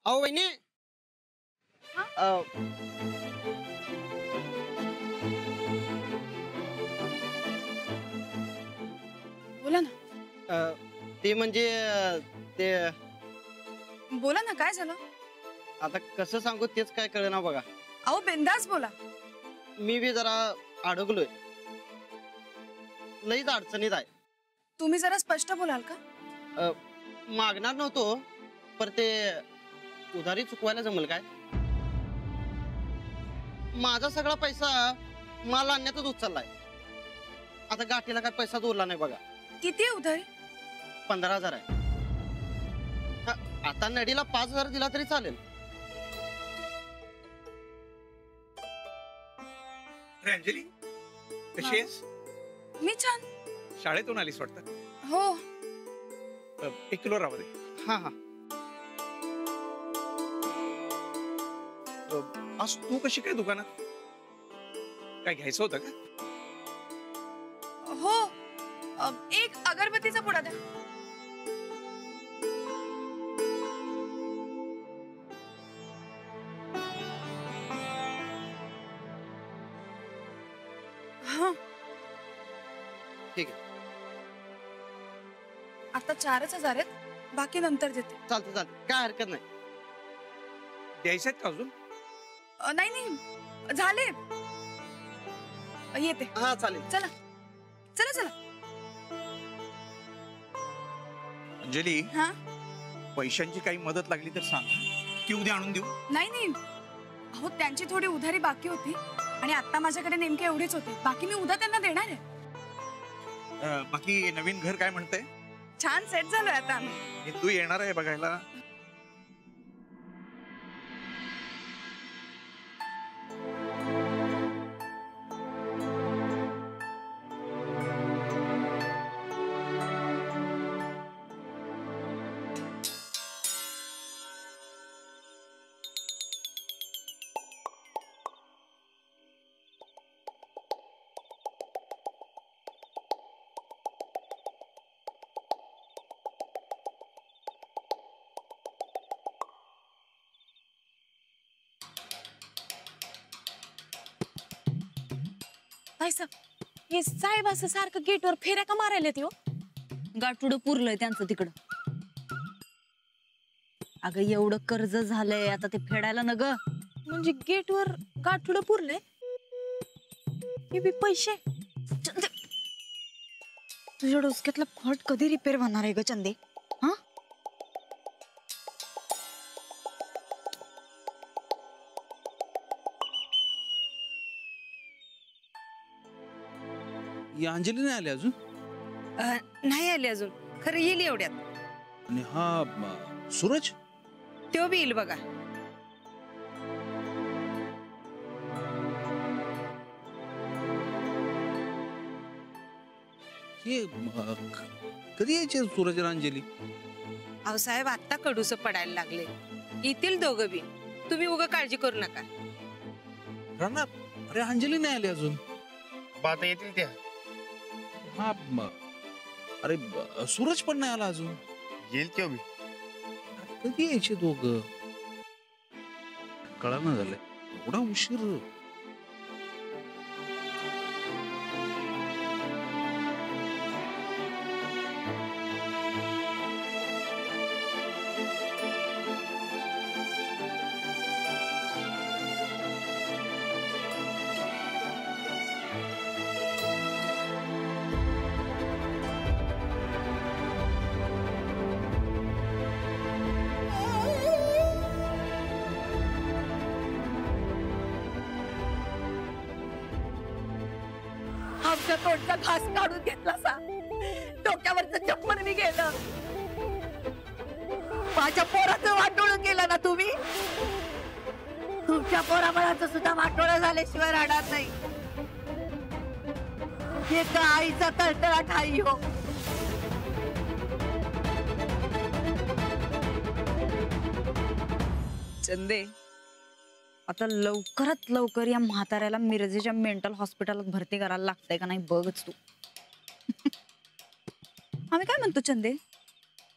अहो वहिनी बोला ना. ते म्हणजे ते बोला ना, काय झालं? आता कसं सांगू तेच काय कळेना बघा. अहो बिंदास बोला. मी बी जरा अडकलोय, लईच अडचणीत आहे. तुम्ही जरा स्पष्ट बोलाल का? मागणार नव्हतो, पर ते उधारी चुकवायला जमल काय? माझा सगळा पैसा माल आणण्यातच उचललाय. आता गाठीला काय पैसा उरला नाही बघा. किती आहे उधारी? 15,000 आहे. आता नडीला 5,000 दिला तरी चालेल. अंजली कशी आहेस? मी छान. शाळेतून आलीस वाटतं. हो. 1 किलो रवा दे. हा हा. आज तू कशी काय दुकानात? काय घ्यायचं होतं का? हो. एक अगरबत्तीचा पुडा द्या. ठीक आहे. आता 4,000 आहेत, बाकी नंतर देते. चालतं चालतं, काय हरकत नाही. द्यायचं आहेत का अजून? नाही नाही, झाले. येते. हा चालेल. चला चला चला. अंजली, हा. पैशांची काही मदत लागली तर सांग की उद्या आणून देऊ. नाही नाही, अहो त्यांची थोडी उधारी बाकी होती आणि आता माझ्याकडे नेमके एवढेच होते. बाकी मी उद्या त्यांना देणार आहे. बाकी नवीन घर काय म्हणतंय? छान सेट झालोय आता आम्ही. तू येणार आहे बघायला? हे साहेब असं सारखं गेटवर फेऱ्या का मारायला येते हो? गाठुडं पुरलंय त्यांचं तिकडं. अगं एवढं कर्ज झालंय आता ते फेडायला न ग. म्हणजे गेटवर गाठुडं पुरलंय. हे बी पैसे. तुझ्या डोसक्यातला फॉल्ट कधी रिपेअर होणार आहे ग चंदे? हा. अंजली नाही आली अजून? नाही आली अजून, खरं येईल एवढ्यात. आणि हा सूरज तो बी येईल बघा. हे कधी यायचे सूरज आणि अंजली? अहो साहेब, आता कडूस पडायला लागले. येतील दोघं बी, तुम्ही उगा काळजी करू नका. राणा, अरे अंजली नाही आली अजून. बाता येतील त्या. हा अरे सूरज पण नाही आला अजून. येईल किंवा मी. कधी यायचे दोघं? कळाना झालंय एवढा उशीर. आमच्या तोंडचा घास काढून घेतला सा. डोक्यावरचं चप्पल मी गेलं. माझ्या पोराचं वाटोळं केलं ना तुम्ही. तुमच्या पोराबाळाचं सुद्धा वाटोळं झाल्याशिवाय राहणार नाही. हे का आईचा तळतळाट आई हो. चंदे, आता लवकरात लवकर या म्हाताऱ्याला मिरजेच्या मेंटल हॉस्पिटलात भरती करायला लागतंय का नाही बघच तू. आम्ही काय म्हणतो चंदे,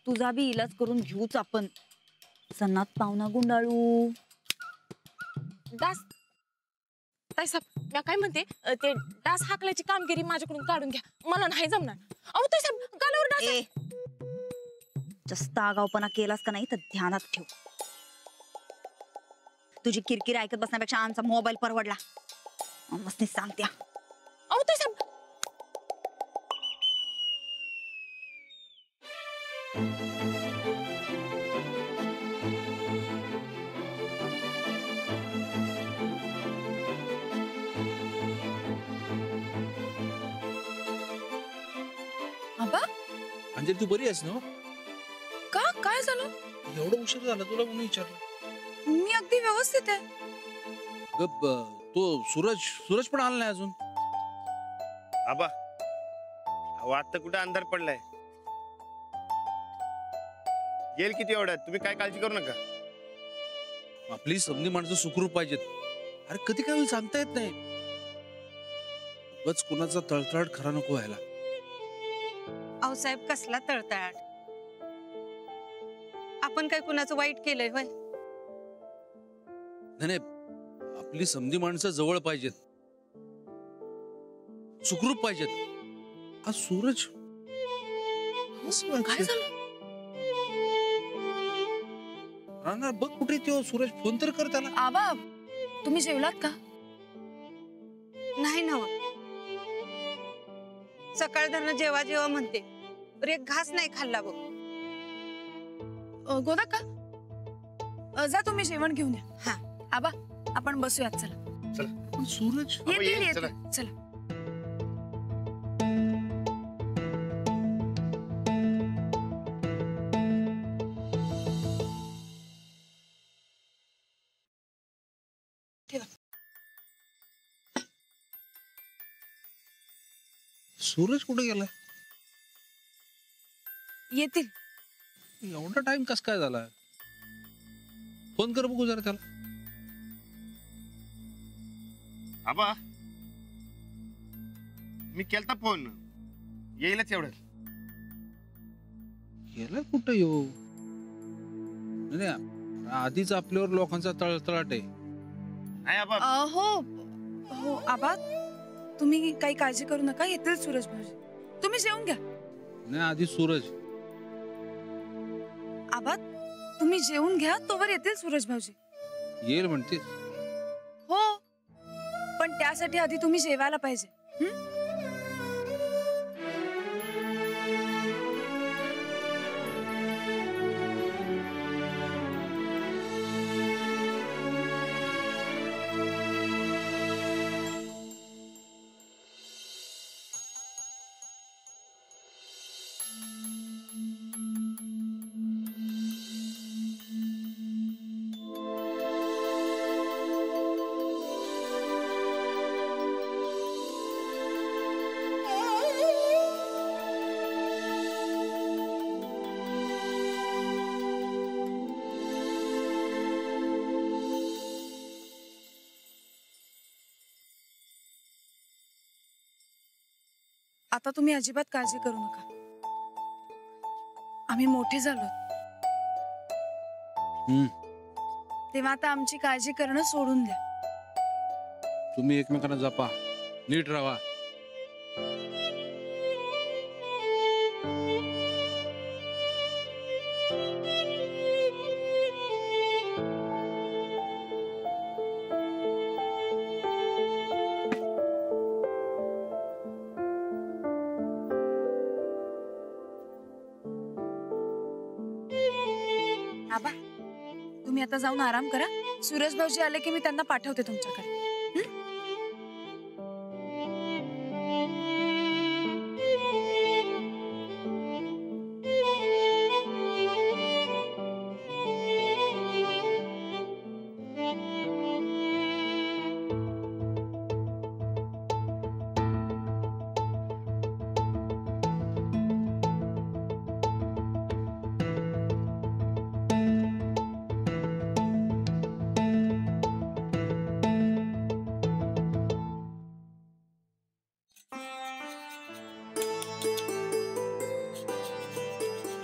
तुझा बी इलाज करून घेऊच आपण. सणात पाहुणा गुंडाळू. डास ताई साहेब मी काय म्हणते ते डास हाकल्याची कामगिरी माझ्याकडून काढून घ्या, मला नाही जमणार. अहो ताई साहेब गालावर डास ए जास्त आगाऊपणा केलास का नाही तर ध्यानात ठेव. तुझी किरकिरी ऐकत बसण्यापेक्षा आमचा मोबाईल परवडला. मस्त सांगत्या. अहो ताई साहेब आबा अंजली तू बरी आहेस ना? का काय झालं? एवढं उशीर झाला तुला म्हणून विचारलं. मी अगदी व्यवस्थित आहे. गप तो सूरज पण आला नाही अजून. आबा अहो आता कुठे अंधार पडलाय, येईल किती एवढ्यात, तुम्ही काय काळजी करू नका. आपली समधी माणसं सुखरूप पाहिजेत. अरे कधी काय होईल सांगता येत नाही. बस कुणाचा तळतळाट खरा नको व्हायला. आऊसाहेब कसला तळतळाट, आपण काय कुणाचं वाईट केलंय होय? नाही आपली समधी माणसं जवळ पाहिजेत, सुखरूप पाहिजेत. हा सूरज काय झालं? राहणार बघ कुठे तो सूरज, फोन तर कर त्याला. आबा तुम्ही जेवलात का? नाही ना, सकाळ धरणं जेवा जेवा म्हणते, तर एक घास नाही खाल्ला बघ. गोदा का जा तुम्ही जेवण घेऊन या. हा आबा आपण बसूयात चला. सूरज येतील ये, चला. येतील चला. सूरज कुठे गेलाय? येतील. एवढा टाइम कस काय झाला? फोन कर बघू जरा त्याला. आबा मी केलता फोन, येईलच एवढं. गेला कुठं येऊ? नाही आधीच आपल्यावर लोकांचा तळतळाट आहे. नाही आबा हो हो आबा तुम्ही काही काळजी करू नका, येतील सूरज भाऊजी. तुम्ही जेवून घ्या. नाही आधी सूरज. आबा तुम्ही जेवून घ्या, तोवर येतील सूरज भाऊजी. येईल म्हणते. हो पण त्यासाठी आधी तुम्ही जेवायला पाहिजे. आता तुम्ही अजिबात काळजी करू नका. आम्ही मोठे झालो, तेव्हा आता आमची काळजी करणं सोडून द्या. तुम्ही एकमेकांना जपा, नीट राहा. आबा तुम्ही आता जाऊन आराम करा. सूरज भाऊजी आले की मी त्यांना पाठवते तुमच्याकडे.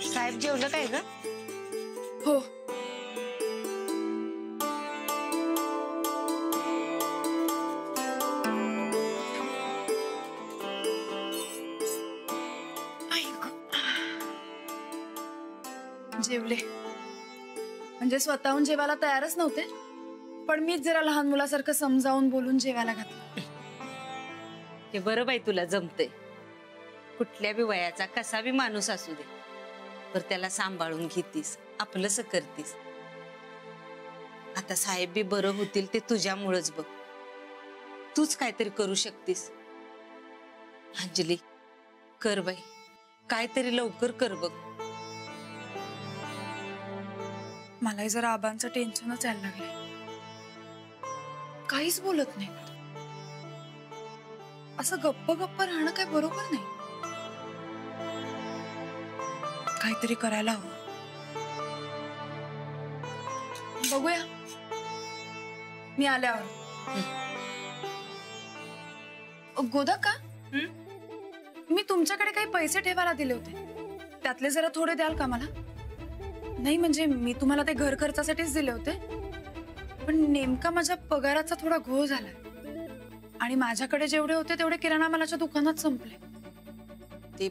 साहेब जेवलं काय ग? हो जेवले. म्हणजे स्वतःहून जेवायला तयारच नव्हते, पण मीच जरा लहान मुलासारखं समजावून बोलून जेवायला घातलं. हे बरं बाई, तुला जमते. कुठल्या बी वयाचा कसा बी माणूस असू दे, तर त्याला सांभाळून घेतीस, आपलंसं करतीस. आता साहेब बी बरं होतील ते तुझ्यामुळेच बघ. तूच काहीतरी करू शकतीस. अंजली, कर बाई, काहीतरी लवकर कर बघ. मलाही जरा आबांचं टेन्शनच यायला लागलंय. काहीच बोलत नाही. असं गप्प गप्प राहणं काय बरोबर नाही. काहीतरी करायला हवं. बघूया, मी आल्यावर. गोदा का मी तुमच्याकडे काही पैसे ठेवायला दिले होते, त्यातले जरा थोडे द्याल का मला? नाही म्हणजे मी तुम्हाला ते घर खर्चासाठीच दिले होते, पण नेमका माझ्या पगाराचा थोडा घोळ झालाय आणि माझ्याकडे जेवढे होते तेवढे किराणा मालाच्या दुकानात संपले. ते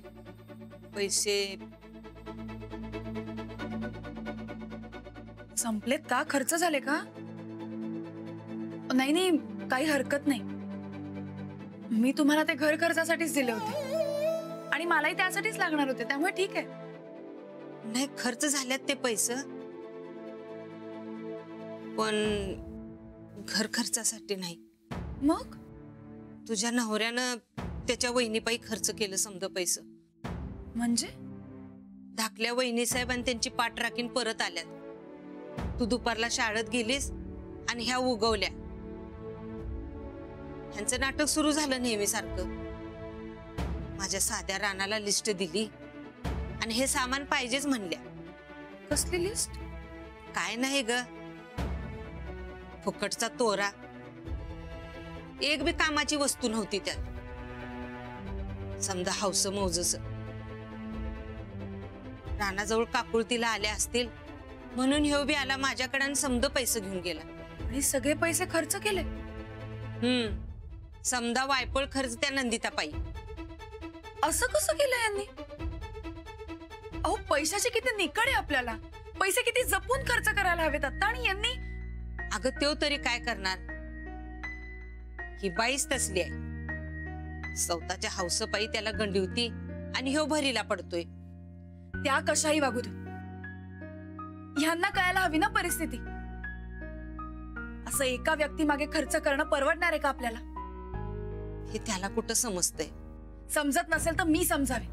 पैसे संपलेत का? खर्च झाले का? नाही नाही, काही हरकत नाही. मी तुम्हाला ते घर खर्चासाठीच दिले होते आणि मलाही त्यासाठीच लागणार होते, त्यामुळे ठीक आहे. नाही, खर्च झाल्यात ते पैसे, पण घर खर्चासाठी नाही. मग तुझ्या नवऱ्यानं त्याच्या वहिनीपायी खर्च केलं समजा पैसे. म्हणजे धाकल्या वहिनी साहेब आणि त्यांची पाठ राखीन परत आल्यात. तू दुपारला शाळेत गेलीस आणि ह्या उगवल्या. ह्यांचं नाटक सुरू झालं नेहमीसारखं. माझ्या साध्या रानाला लिस्ट दिली आणि हे सामान पाहिजेच म्हणल्या. कसली लिस्ट? काय नाही ग, फुकटचा तोरा. एक बी कामाची वस्तू नव्हती त्यात. समजा हौस मौजस. रानाजवळ काकुळतीला आल्या असतील म्हणून ह्यो बी आला माझ्याकडे आणि समजा पैसे घेऊन गेला. आणि सगळे पैसे खर्च केले? समजा वायपळ खर्च त्या नंदितापायी. असं कसं केलं यांनी? अहो, पैशाची किती निकड आहे आपल्याला. पैसे किती जपून खर्च करायला हवेत आता, आणि यांनी. अगं त्यो तरी काय करणार? ही बाईच तसली आहे. स्वतःच्या हौसपायी त्याला गंडीवती आणि ह्यो भरीला पडतोय. त्या कशाही वागू दे, ह्यांना कळायला हवी ना परिस्थिती. असं एका व्यक्ती मागे खर्च करणं परवडणार आहे का आपल्याला? हे त्याला कुठं समजतंय? समजत नसेल तर मी समजावे,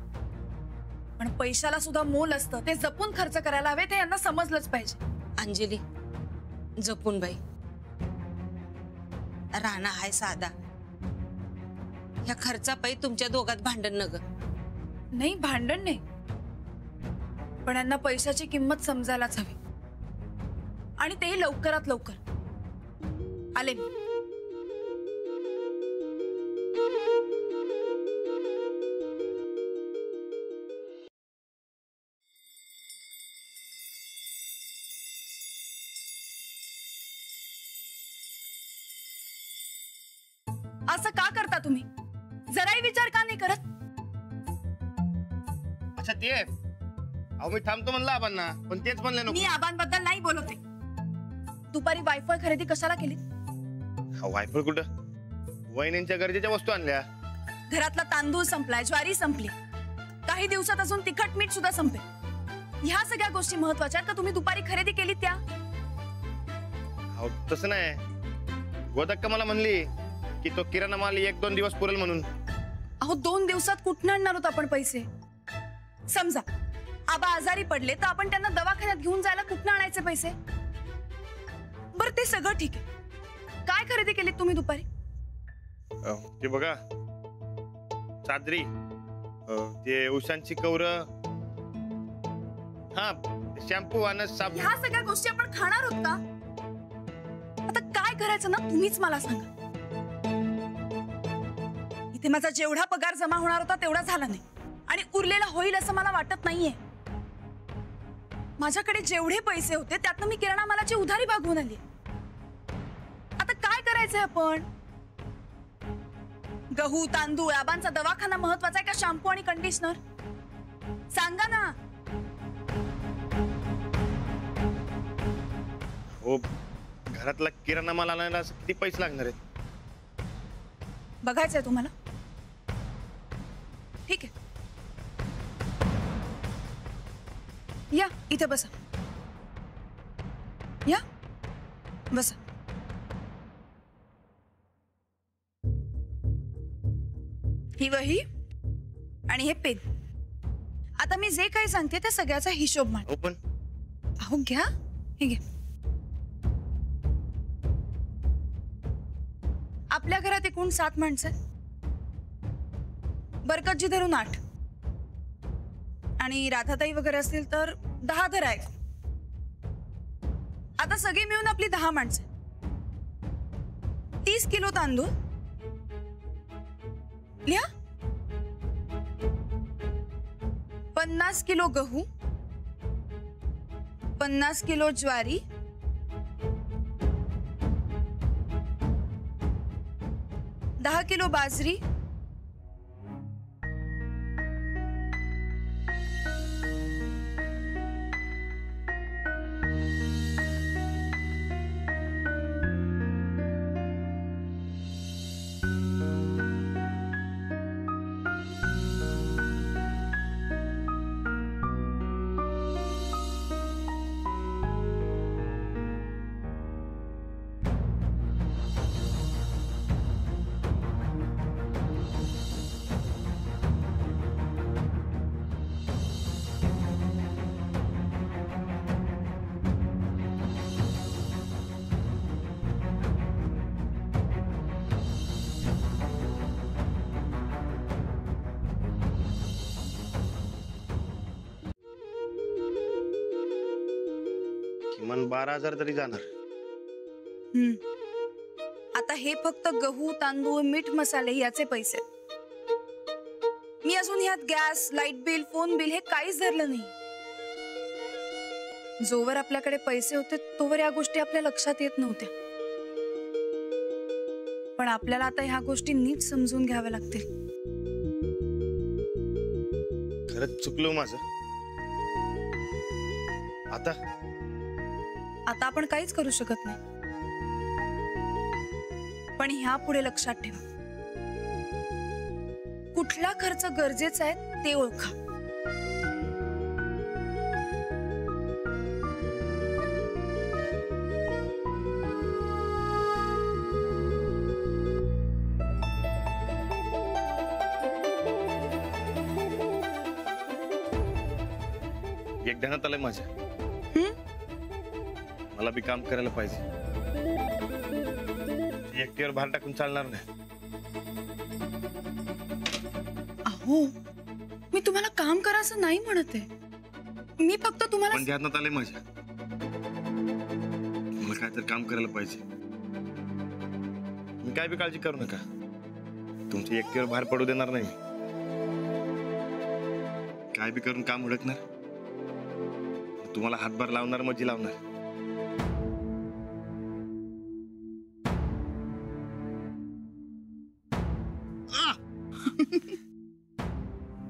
पण पैशाला सुद्धा मोल असतं. ते जपून खर्च करायला हवे, ते यांना समजलंच पाहिजे. अंजली, जपून बाई. राणा हाय साधा. ह्या खर्चापायी तुमच्या दोघात भांडण नग. नाही, भांडण नाही, पण यांना पैशाची किंमत समजायलाच हवी, आणि तेही लवकरात लवकर. आले मी. असं का करता तुम्ही? जराही विचार का नाही करत? अच्छा ते अहो, मी थांबतो म्हणलं आबांना, पण तेच म्हणले नको. मी आबांबद्दल नाही बोलते. दुपारी वायफाय खरेदी कशाला केली? वायफळ कुठं? वहिनींच्या गरजेच्या वस्तू आणल्या. घरातला तांदूळ संपलाय, ज्वारी संपली, काही दिवसात अजून तिखट मीठ सुद्धा संपेल. ह्या सगळ्या गोष्टी महत्वाच्या का तुम्ही दुपारी खरेदी केली त्या? अहो तसं नाही. गोदक्का मला म्हणली की तो किराणा माल 1-2 दिवस पुरेल म्हणून. अहो 2 दिवसात कुठून आणणार होत आपण पैसे? समजा आबा आजारी पडले तर आपण त्यांना दवाखान्यात घेऊन जायला कुठून आणायचे पैसे? बरं ते सगळं ठीक आहे. काय खरेदी केली तुम्ही दुपारी? ते बघा, चादरी, ते उशांची कवर, हा शॅम्पू आणि साबण. ह्या सगळ्या गोष्टी आपण खाणार आहोत का? आता काय करायचं ना तुम्हीच मला सांगा. इथे माझा जेवढा पगार जमा होणार होता तेवढा झाला नाही, आणि उरलेला होईल असं मला वाटत नाहीये. माझ्याकडे जेवढे पैसे होते त्यातनं मी किराणा मालाची उधारी भागवून आली. आता काय करायचंय आपण? गहू तांदूळ, आबांचा दवाखाना महत्वाचा आहे का शॅम्पू आणि कंडिशनर? सांगा ना. हो, घरातला किराणा माल आणायला असं किती पैसे लागणार आहेत? बघायचंय तुम्हाला? ठीक आहे, या इथे बसा. या बसा. ही वही आणि हे पेन. आता मी जे काही सांगते त्या सगळ्याचा हिशोब मांड. हो पण अहो घ्या, हे घे. आपल्या घरात एकूण 7 माणसं आहेत. बरकतजी धरून 8 आणि राधाताई वगैरे असतील तर 10 धरा आहे. आता सगळी मिळून आपली 10 माणसं. 30 किलो तांदूळ लिहा. 50 किलो गहू, 50 किलो ज्वारी, 10 किलो बाजरी, 12,000 तरी जाणार. आता हे फक्त गहू, तांदूळ, मीठ, मसाले याचे पैसे. मी अजून ह्यात gas, light bill, phone bill हे काहीच धरलं नाही. जोवर आपल्याकडे पैसे होते तोवर या गोष्टी आपल्या लक्षात येत नव्हत्या. पण आपल्याला आता ह्या गोष्टी नीट समजून घ्याव्या लागतील. खरंच चुकलो माझं. आता आपण काहीच करू शकत नाही. पण ह्या पुढे लक्षात ठेवा, कुठला खर्च गरजेचा आहे ते ओळखा. एक ध्यानात आलंय माझ्या, मला बी काम करायला पाहिजे. एकटीवर भार टाकून चालणार नाही. अहो, मी तुम्हाला काम करा असं नाही म्हणत आहे. मी फक्त तुम्हाला पण ध्यानात आलंय माझ्या, मला काहीतरी काम करायला पाहिजे. मी काय बी काळजी करू नका, तुमची एकटीवर भार पडू देणार नाही. काय बी करून काम उडकणार, तुम्हाला हातभार लावणार, मजी लावणार.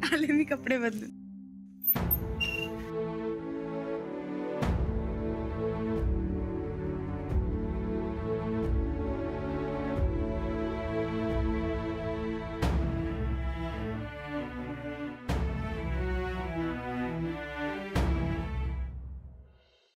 आले मी कपडे बदलून.